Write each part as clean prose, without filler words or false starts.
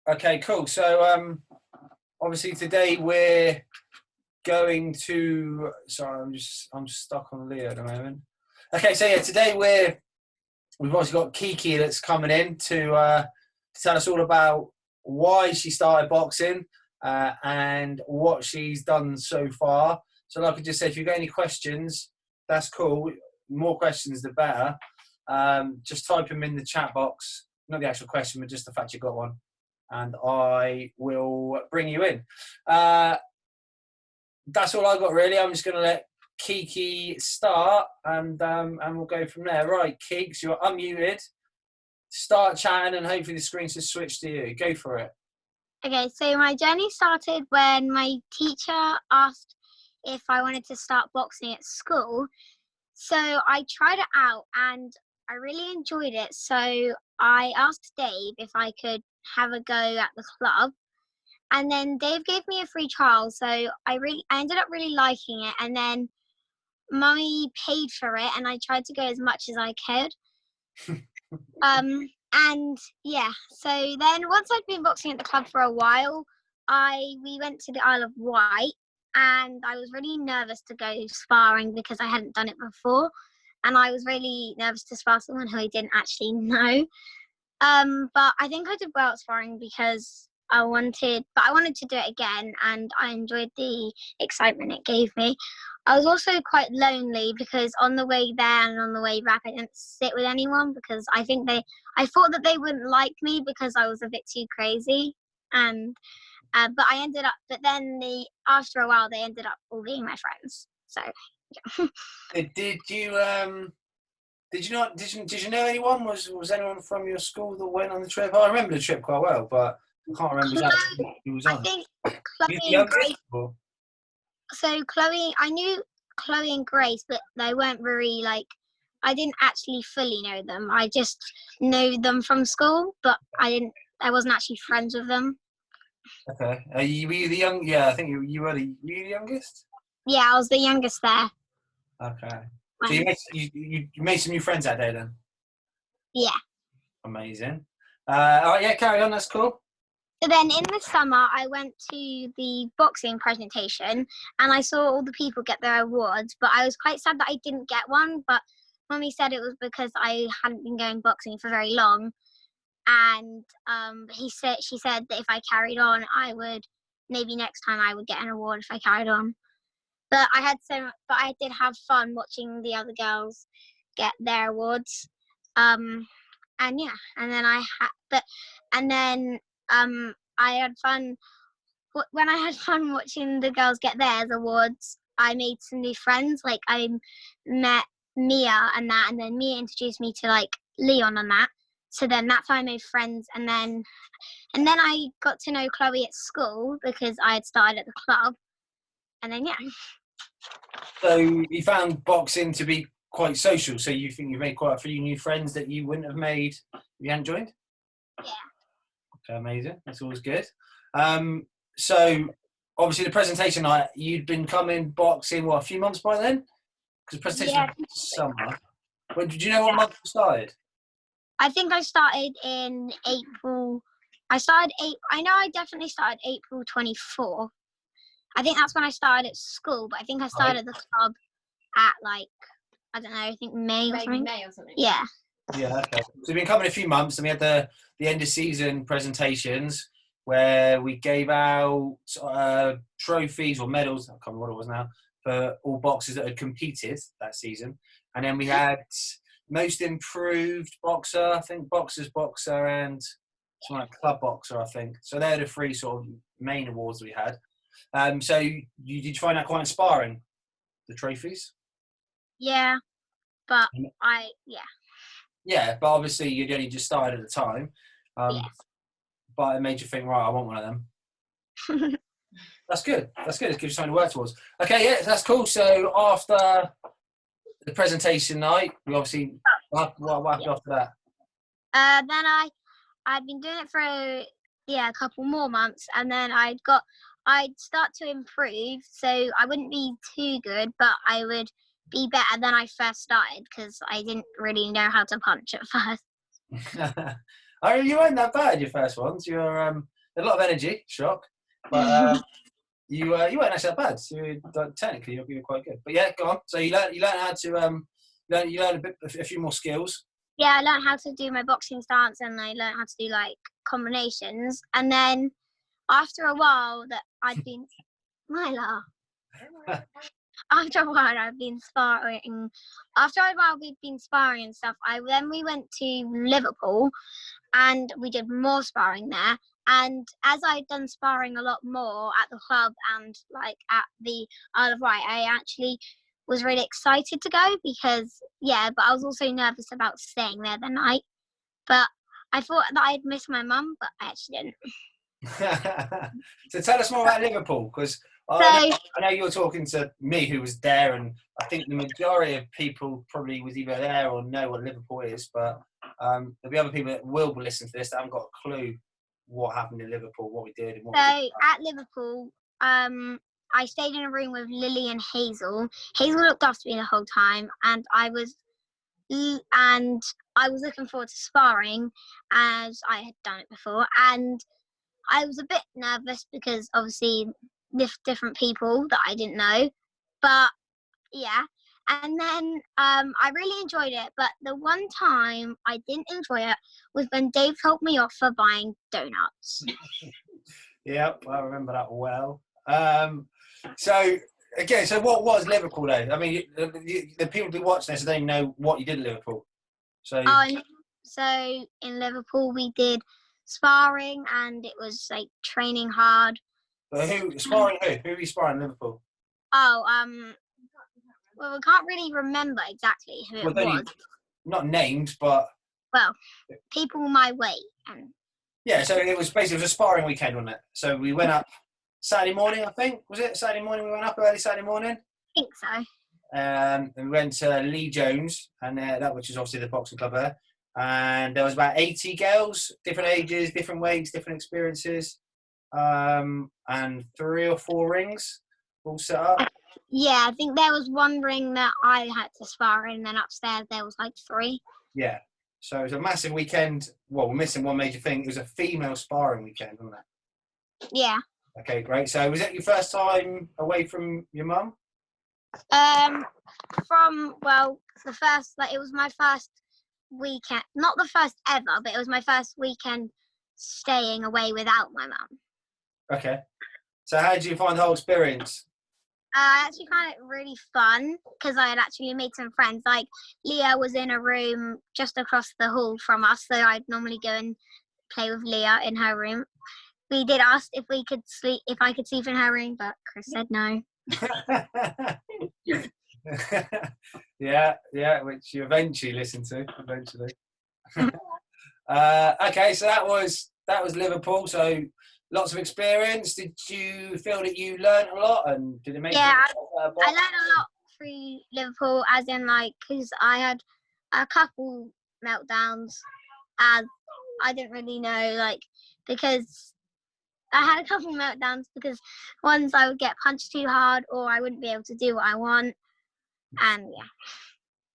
Okay, cool. So obviously today we're going to. Sorry, I'm stuck on Leo at the moment. Okay, so yeah, today we've obviously got Kiki that's coming in to tell us all about why she started boxing and what she's done so far. So, like I just said, if you've got any questions, that's cool. More questions, the better. Just type them in the chat box. Not the actual question, but just the fact you got one, and I will bring you in. That's all I got really. I'm just going to let Kiki start, and we'll go from there. Right, Keeks, you're unmuted. Start chatting, and hopefully the screen should switch to you. Go for it. Okay, so my journey started when my teacher asked if I wanted to start boxing at school. So I tried it out and I really enjoyed it. So I asked Dave if I could have a go at the club. And then Dave gave me a free trial. So I ended up really liking it. And then Mummy paid for it and I tried to go as much as I could. And yeah, so then once I'd been boxing at the club for a while, we went to the Isle of Wight, and I was really nervous to go sparring because I hadn't done it before, and I was really nervous to spar someone who I didn't actually know. But I think I did well at sparring because I wanted to do it again, and I enjoyed the excitement it gave me. I was also quite lonely because on the way there and on the way back, I didn't sit with anyone because I thought that they wouldn't like me because I was a bit too crazy. And but then after a while, they ended up all being my friends. So yeah. Did you know anyone? Was anyone from your school that went on the trip? I remember the trip quite well, but I can't remember exactly who was on. I think Chloe and Grace. So I knew Chloe and Grace, but they weren't very I didn't actually fully know them. I just know them from school, but I wasn't actually friends with them. Okay. Were you the young? Yeah, I think you were the youngest. Yeah, I was the youngest there. Okay. So you made some new friends that day then? Yeah. Amazing. All right, yeah, carry on. That's cool. Then in the summer, I went to the boxing presentation and I saw all the people get their awards, but I was quite sad that I didn't get one. But Mummy said it was because I hadn't been going boxing for very long, and she said that if I carried on, maybe next time I would get an award if I carried on. But I did have fun watching the other girls get their awards, and yeah, and then I had fun when I had fun watching the girls get theirs awards. I made some new friends. Like I met Mia and then Mia introduced me to Leon and that. So then that's how I made friends, and then I got to know Chloe at school because I had started at the club, and then yeah. So you found boxing to be quite social. So you think you've made quite a few new friends that you wouldn't have made if you hadn't joined? Yeah. Okay, amazing. That's always good. So obviously the presentation night, you'd been coming boxing a few months by then? Because the presentation was summer. Well, did you know what month you started? I think I started in April. I know I definitely started April 24th. I think that's when I started at school, but I think I started at the club at I don't know, I think May or something. Yeah. Yeah, okay. So we've been coming a few months, and we had the end of season presentations where we gave out trophies or medals, I can't remember what it was now, for all boxers that had competed that season. And then we had most improved boxer, I think boxer, and something like club boxer, I think. So they're the three sort of main awards we had. So did you find that quite inspiring, the trophies? Yeah, but Yeah, but obviously you'd only just started at the time. Yes. But it made you think, right, I want one of them. That's good. It gives you something to work towards. Okay, yeah, that's cool. So after the presentation night, we obviously what happened after that? Then I'd been doing it for a couple more months, and then I'd start to improve. So I wouldn't be too good, but I would be better than I first started because I didn't really know how to punch at first. I mean, you weren't that bad your first ones. You're a lot of energy, shock, but you weren't actually that bad. So technically you're quite good. But yeah, go on. So you learn how to learn a few more skills. Yeah, I learned how to do my boxing stance, and I learned how to do like combinations. And then after a while that I'd been Myla. After a while I've been sparring. After a while we've been sparring and stuff. We went to Liverpool and we did more sparring there. And as I'd done sparring a lot more at the club and like at the Isle of Wight, I actually was really excited to go because but I was also nervous about staying there the night. But I thought that I'd miss my mum, but I actually didn't. So tell us more about Liverpool, because I know you were talking to me who was there, and I think the majority of people probably was either there or know what Liverpool is, but there'll be other people that will be listening to this that haven't got a clue what happened in Liverpool, what we did. And what at Liverpool, I stayed in a room with Lily and Hazel. Hazel looked after me the whole time, and I was looking forward to sparring as I had done it before, and I was a bit nervous because obviously different people that I didn't know, but yeah. And then I really enjoyed it, but the one time I didn't enjoy it was when Dave told me off for buying donuts. Yep, I remember that well. So what was Liverpool though? I mean, the people who watch this don't even know what you did at Liverpool. So in Liverpool we did sparring, and it was like training hard. Who are you sparring in Liverpool? Well, we can't really remember exactly who it was. Not named, but people my weight. Yeah, so it was a sparring weekend, wasn't it? So we went up Saturday morning, I think. Was it Saturday morning? We went up early Saturday morning. I think so. And we went to Lee Jones, and that which is obviously the boxing club there. And there was about 80 girls, different ages, different weights, different experiences, and 3 or 4 rings all set up. Yeah, I think there was one ring that I had to spar in, and then upstairs there was like 3. Yeah, so it was a massive weekend. Well, we're missing one major thing. It was a female sparring weekend, wasn't it? Yeah. Okay, great. So was it your first time away from your mum? It was my first weekend, not the first ever, but it was my first weekend staying away without my mum. Okay. So how did you find the whole experience? I actually found it really fun because I had actually made some friends. Like Leah was in a room just across the hall from us, so I'd normally go and play with Leah in her room. We did ask if I could sleep in her room, but Chris said no. yeah, which you eventually listened to. Okay, so that was Liverpool. So lots of experience. Did you feel that you learned a lot, and did it make? Yeah, I learned a lot through Liverpool, as in because I had a couple meltdowns, as I didn't really know because. I had a couple meltdowns because once I would get punched too hard or I wouldn't be able to do what I want. And yeah.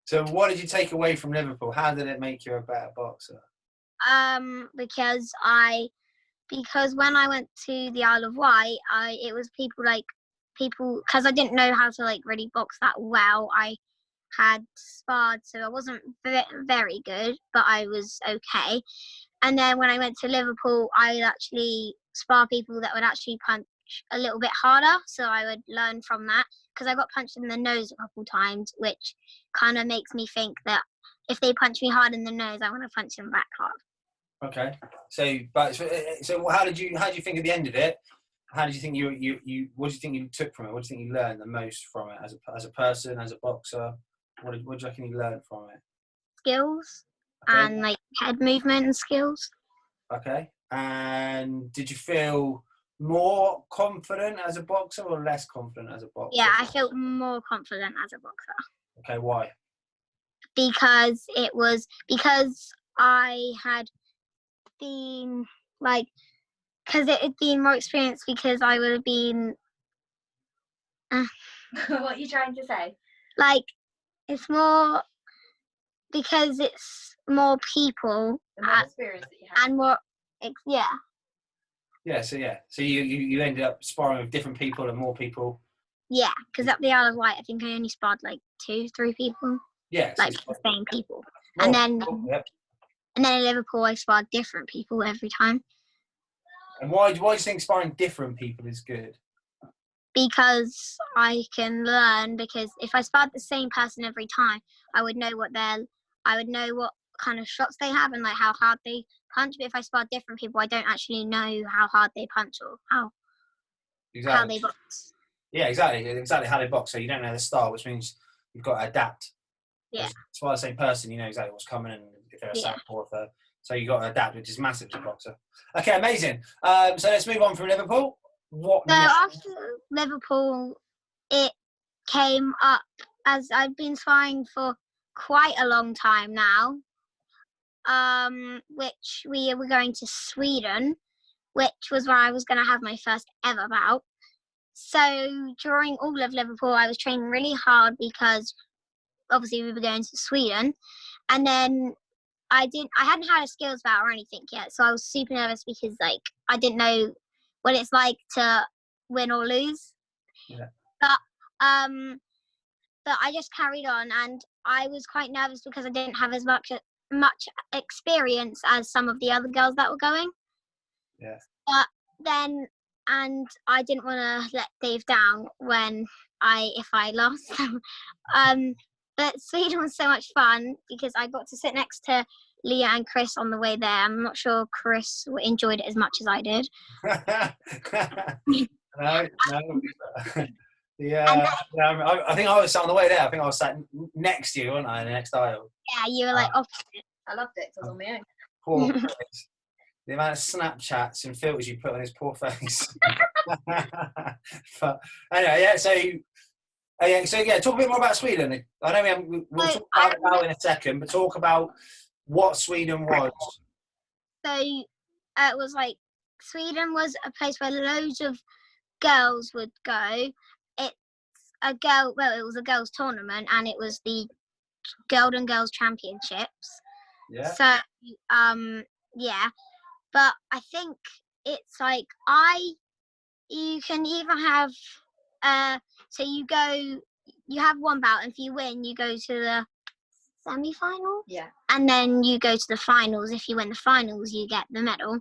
So what did you take away from Liverpool? How did it make you a better boxer? Because when I went to the Isle of Wight, it was people because I didn't know how to really box that well. I had sparred, so I wasn't very good, but I was okay. And then when I went to Liverpool, I would actually spar people that would actually punch a little bit harder. So I would learn from that because I got punched in the nose a couple times, which kind of makes me think that if they punch me hard in the nose, I want to punch them back hard. Okay. So how did you think at the end of it? How did you think what do you think you took from it? What do you think you learned the most from it as a person, as a boxer? What do you reckon you learned from it? Skills. Okay. And head movement and skills. Okay. And did you feel more confident as a boxer or less confident as a boxer? Yeah, I felt more confident as a boxer. Okay, why? Because I had been because it had been more experience, because I would have been what are you trying to say? It's more because it's more people The more experience that you have. and more, yeah. So you ended up sparring with different people and more people. Yeah, because at the Isle of Wight, I think I only sparred like 2-3 people, Yeah, like the same people. Well, And then yep. and then in Liverpool, I sparred different people every time. And why do you think sparring different people is good? Because I can learn. Because if I sparred the same person every time, I would know what kind of shots they have and like how hard they punch. But if I spar different people, I don't actually know how hard they punch or how they box. Yeah, exactly how they box. So you don't know the style, which means you've got to adapt. Yeah. It's for the same person, you know exactly what's coming and if they're a southpaw, so you got to adapt, which is massive as a boxer. Okay, amazing. So let's move on from Liverpool. What So next? after Liverpool, it came up as I've been sparring for quite a long time now. Which we were going to Sweden, which was where I was going to have my first ever bout. So during all of Liverpool, I was training really hard because obviously we were going to Sweden, and then I hadn't had a skills bout or anything yet, so I was super nervous because like I didn't know what it's like to win or lose. Yeah. But I just carried on, and I was quite nervous because I didn't have as much experience as some of the other girls that were going. Yeah. But then, and I didn't want to let Dave down if I lost. But Sweden was so much fun because I got to sit next to Leah and Chris on the way there. I'm not sure Chris enjoyed it as much as I did. No. Yeah, I think I was sat on the way there. I think I was sat next to you, wasn't I, in the next aisle? Yeah, you were like opposite. I loved it because I was on my own. Poor Chris. The amount of Snapchats and filters you put on his poor face. But anyway, yeah. So talk a bit more about Sweden. I know we'll talk about it now in a second, but talk about what Sweden was. So it was like Sweden was a place where loads of girls would go. It was a girls' tournament, and it was the Golden Girls Championships. Yeah. So yeah, but I think it's like you can either have so you have one bout, and if you win, you go to the semi-final. Yeah. And then you go to the finals. If you win the finals, you get the medal.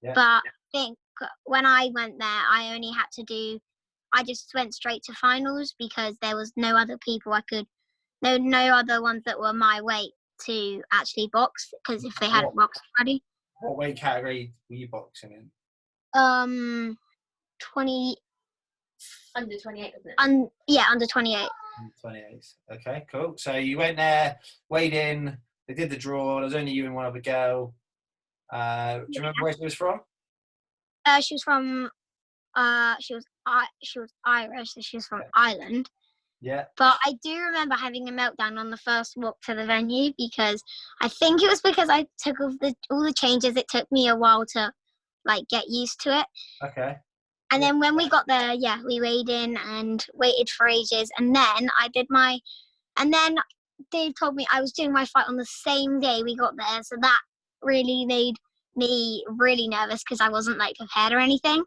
Yeah. But I think when I went there, I just went straight to finals because there was no other people no other ones that were my weight to actually box, because if they hadn't boxed already. What weight category were you boxing in? 20. Under 28, wasn't it? Yeah, under 28. 28. Okay, cool. So you went there, weighed in, they did the draw, there was only you and one other girl. Do you remember where she was from? She was from she was Irish, so she was from Ireland. Yeah. But I do remember having a meltdown on the first walk to the venue because I think it was because I took all the changes. It took me a while to like get used to it. Okay. And then when we got there, we weighed in and waited for ages. And then and then Dave told me I was doing my fight on the same day we got there. So that really made me really nervous because I wasn't like prepared or anything.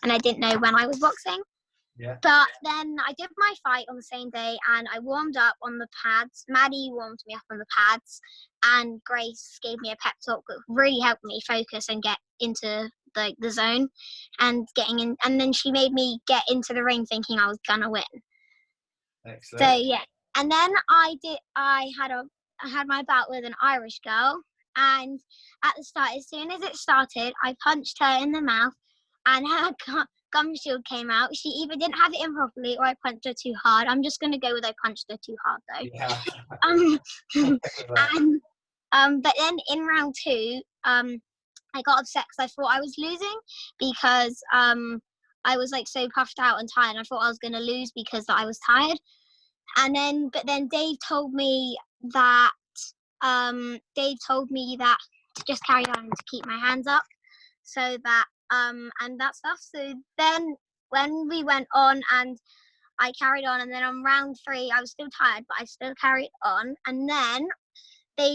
And I didn't know when I was boxing. Yeah. But then I did my fight on the same day and I warmed up on the pads. Maddie warmed me up on the pads and Grace gave me a pep talk that really helped me focus and get into the zone and getting in. And then she made me get into the ring thinking I was gonna win. Excellent. So yeah. And then I had my bout with an Irish girl, and at the start, as soon as it started, I punched her in the mouth and her gum shield came out. She either didn't have it in properly or I punched her too hard. I'm just gonna go with I punched her too hard though. Yeah. But then in round 2, I got upset because I thought I was losing because I was like so puffed out and tired. I thought I was gonna lose because I was tired. But then Dave told me that to just carry on and to keep my hands up, so that and that stuff. So then when we went on and I carried on, and then on round 3 I was still tired, but I still carried on. And then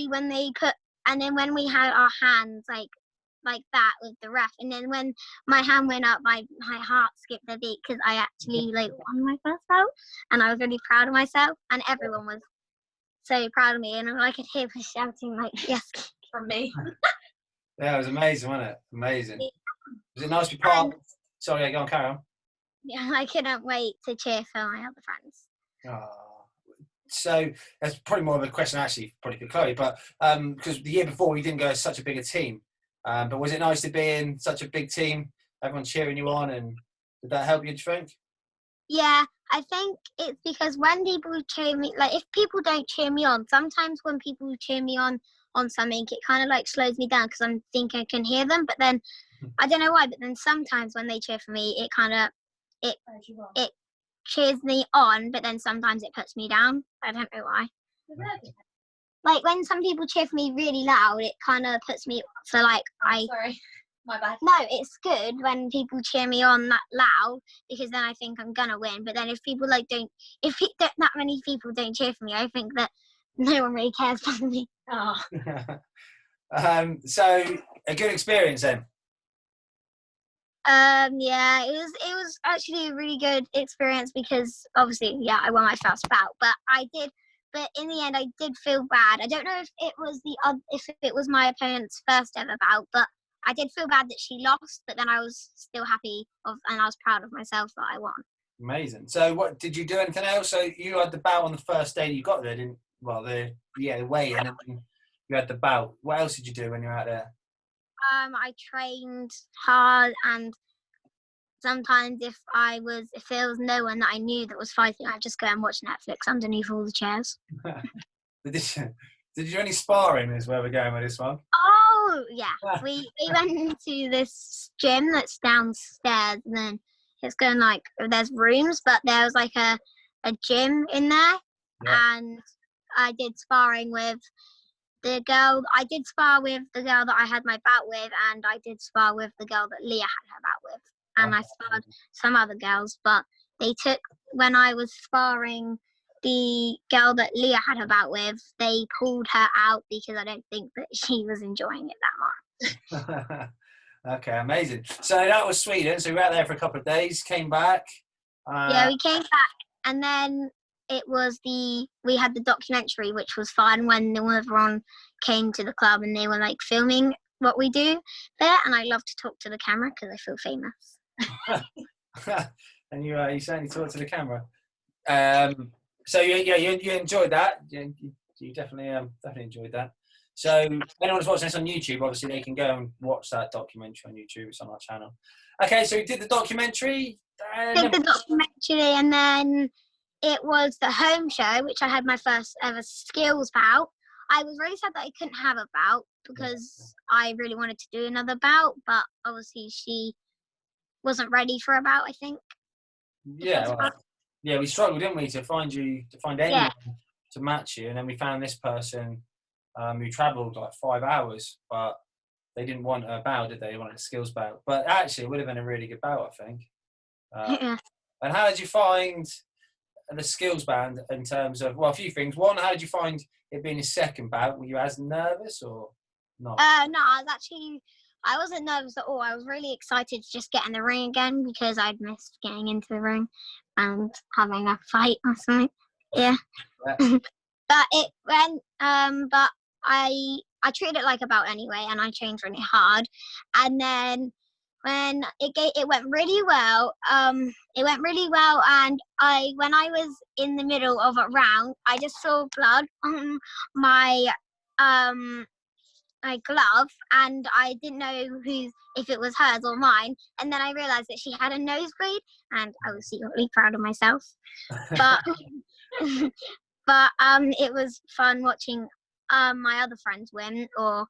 when they put and then when we had our hands like that with the ref, and then when my hand went up, my heart skipped a beat because I actually like won my first bout, and I was really proud of myself, and everyone was so proud of me, and I could hear people shouting like yes From me. Yeah, it was amazing, wasn't it? Amazing. Was it nice to be part of... Sorry, yeah, go on, carry on. Yeah, I couldn't wait to cheer for my other friends. Oh. So that's probably more of a question actually, probably for Chloe, but because the year before you didn't go as such a big a team, but was it nice to be in such a big team, everyone cheering you on, and did that help you, do you think? Yeah, I think it's because when people cheer me, like if people don't cheer me on, sometimes when people cheer me on something, it kind of like slows me down because I think I can hear them, but then I don't know why, but then sometimes when they cheer for me, it kind of it cheers me on, but then sometimes it puts me down. I don't know why. Like when some people cheer for me really loud, it kind of puts me, so like Sorry, my bad. No, it's good when people cheer me on that loud because then I think I'm gonna win. But then if people that many people don't cheer for me, I think that no one really cares for me. Oh. So a good experience then. Yeah, it was actually a really good experience because obviously, yeah, I won my first bout, but in the end, I did feel bad. I don't know if it was my opponent's first ever bout, but I did feel bad that she lost. But then I was still happy and I was proud of myself that I won. Amazing. So, what did you do? Anything else? So you had the bout on the first day that you got there, didn't? Well, the weigh in, and then you had the bout. What else did you do when you were out there? I trained hard, and sometimes if there was no one that I knew that was fighting, I'd just go and watch Netflix underneath all the chairs. Did you do any sparring? Is where we're going with this one. Oh yeah, we went into this gym that's downstairs, and then it's going like there's rooms, but there was like a gym in there, and I did sparring with the girl. I did spar with the girl that I had my bout with, and I did spar with the girl that Leah had her bout with, and I sparred some other girls, but when I was sparring the girl that Leah had her bout with, they pulled her out because I don't think that she was enjoying it that much. Okay, amazing. So that was Sweden. So we were out there for a couple of days, came back. Yeah, we came back, and then we had the documentary, which was fun when everyone came to the club and they were like filming what we do there, and I love to talk to the camera because I feel famous. And you certainly talk to the camera. So you enjoyed that. You definitely enjoyed that. So anyone's watching this on YouTube, obviously they can go and watch that documentary on YouTube. It's on our channel. Okay, so we did the documentary. Did the documentary, and then it was the home show, which I had my first ever skills bout. I was really sad that I couldn't have a bout because I really wanted to do another bout, but obviously she wasn't ready for a bout, I think. Yeah, we struggled, didn't we, to find anyone to match you, and then we found this person who travelled like 5 hours, but they didn't want a bout, did they? They wanted a skills bout. But actually, it would have been a really good bout, I think. And how did you find the skills band in terms of, well, a few things. One, how did you find it being his second bout? Were you as nervous or not? No, I wasn't nervous at all. I was really excited to just get in the ring again because I'd missed getting into the ring and having a fight or something. Yeah. But I treated it like a bout anyway, and I trained really hard. And then when it went really well. And when I was in the middle of a round, I just saw blood on my my glove, and I didn't know if it was hers or mine. And then I realised that she had a nosebleed, and I was secretly proud of myself. But it was fun watching my other friends win or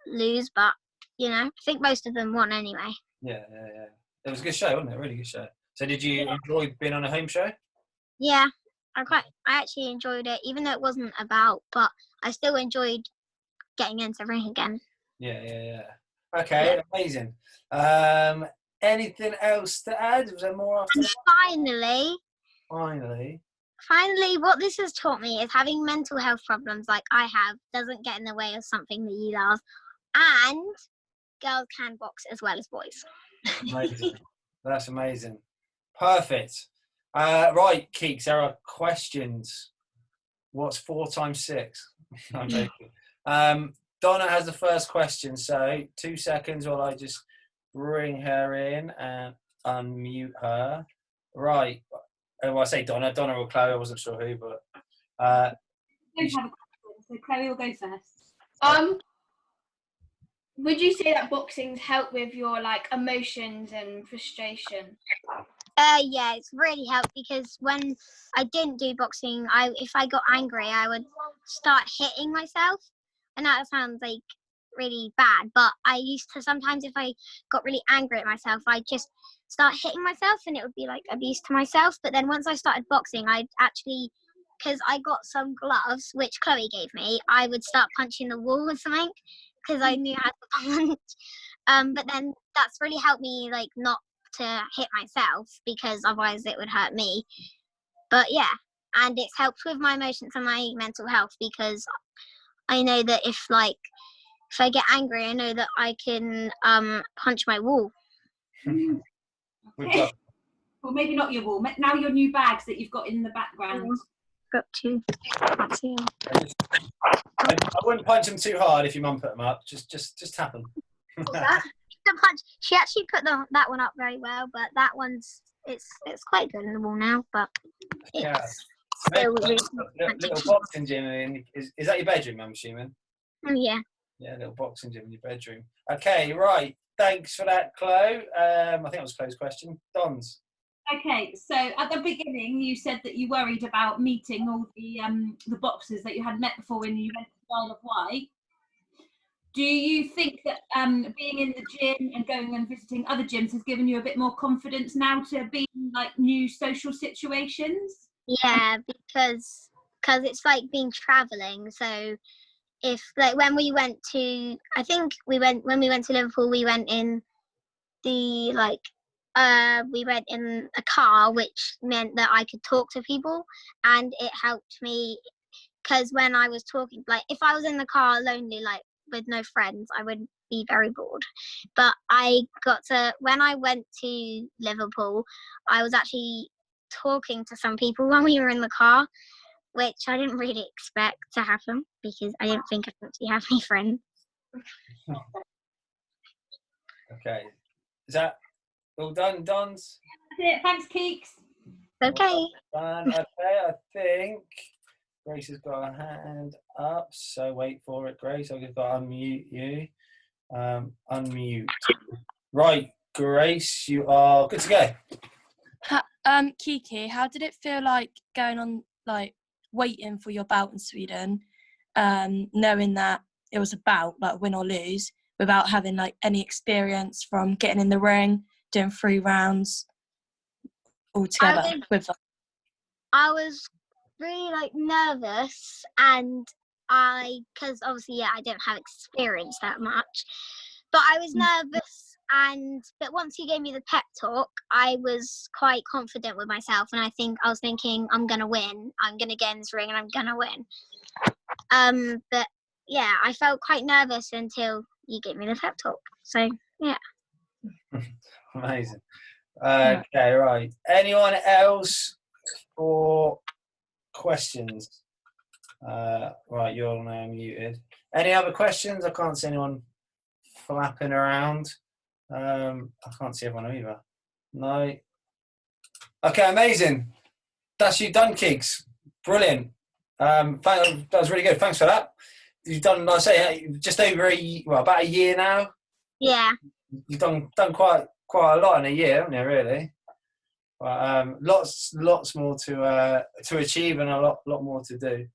lose. But I think most of them won anyway. Yeah. It was a good show, wasn't it? A really good show. So did you enjoy being on a home show? Yeah, I actually enjoyed it, even though it wasn't about, but I still enjoyed getting into the ring again. Yeah. Okay, amazing. Anything else to add? Was there more after that? Finally, finally, what this has taught me is having mental health problems like I have doesn't get in the way of something that you love. And girls can box as well as boys. Amazing. That's amazing. Perfect. Right, Keeks, there are questions. What's 4 times 6? I'm joking. Donna has the first question, so 2 seconds while I just bring her in and unmute her. Right. Well, I say Donna or Chloe, I wasn't sure who, but... I don't have a question, so Chloe will go first. Would you say that boxing's helped with your like emotions and frustration? Yeah, it's really helped because when I didn't do boxing, if I got angry, I would start hitting myself. And that sounds like really bad, but I used to sometimes if I got really angry at myself, I'd just start hitting myself and it would be like abuse to myself. But then once I started boxing, I'd actually, because I got some gloves, which Chloe gave me, I would start punching the wall or something because I knew how to punch. But then that's really helped me like not to hit myself because otherwise it would hurt me. But yeah, and it's helped with my emotions and my mental health because I know that if I get angry, I know that I can punch my wall. Okay. Well, maybe not your wall. Now your new bags that you've got in the background. Got to. I wouldn't punch them too hard if your mum put them up. Just tap them. The punch. She actually put that one up very well, but that one's it's quite good in the wall now. But Yeah. still really Little boxing gym. Is that your bedroom, I'm assuming? Oh yeah. Yeah, little boxing gym in your bedroom. Okay, right. Thanks for that, Chloe. I think it was Chloe's question. Don's. Okay, so at the beginning you said that you worried about meeting all the boxers that you hadn't met before when you went to Isle of Wight. Do you think that being in the gym and going and visiting other gyms has given you a bit more confidence now to be in like new social situations? Yeah, because it's like being traveling. So if like when we went to, I think when we went to Liverpool, we went in the we went in a car, which meant that I could talk to people, and it helped me because when I was talking, like if I was in the car lonely, like with no friends, I would be very bored. But when I went to Liverpool, I was actually talking to some people when we were in the car, which I didn't really expect to happen because I didn't think I'd actually have any friends. Okay. Is that all done, Don's? That's it. Thanks, Keeks. Okay. Done. Okay, I think Grace has got her hand up, so wait for it, Grace. I've just got to unmute you. Unmute. Right, Grace, you are good to go. Kiki, how did it feel like going on, like waiting for your bout in Sweden, knowing that it was a bout, like win or lose, without having like any experience from getting in the ring, doing 3 rounds all together with them? I was really like nervous, and because obviously I didn't have experience that much, but I was nervous. But once he gave me the pep talk, I was quite confident with myself, and I was thinking I'm gonna win. I'm gonna get in this ring and I'm gonna win. But yeah, I felt quite nervous until you gave me the pep talk. So yeah. Amazing. Okay, right. Anyone else for questions? Right, you're now muted. Any other questions? I can't see anyone flapping around. I can't see everyone either. No. Okay, amazing. That's you done, Keeks. Brilliant. That was really good. Thanks for that. You've done, like I say, just over about a year now. Yeah. You've done quite a lot in a year, haven't you? Really. But, lots more to achieve and a lot more to do.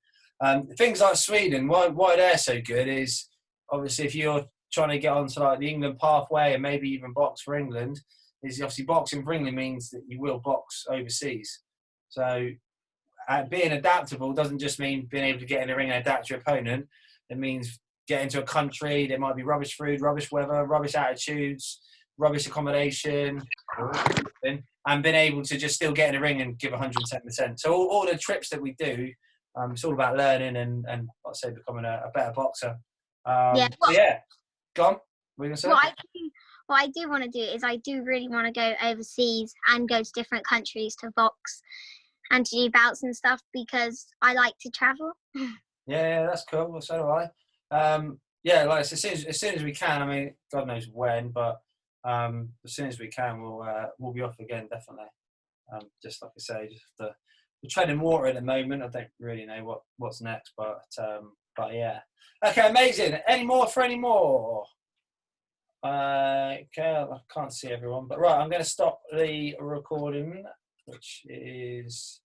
Things like Sweden, why they're so good is obviously if you're trying to get onto like the England pathway and maybe even box for England, is obviously boxing for England means that you will box overseas. So being adaptable doesn't just mean being able to get in the ring and adapt to your opponent. It means get into a country that might be rubbish food, rubbish weather, rubbish attitudes, rubbish accommodation, and been able to just still get in the ring and give 110%. So all the trips that we do, it's all about learning and like I say, becoming a better boxer. Yeah. So yeah, go on. What are you gonna say? What I do want to do is I do really want to go overseas and go to different countries to box and to do bouts and stuff because I like to travel. Yeah, that's cool. Well, so do I. Yeah, like as soon as we can. I mean, God knows when, but as soon as we can, we'll be off again, definitely. Just like I say, we're treading water at the moment. I don't really know what's next, but yeah. Okay, amazing. Any more? Okay, I can't see everyone, but right, I'm going to stop the recording, which is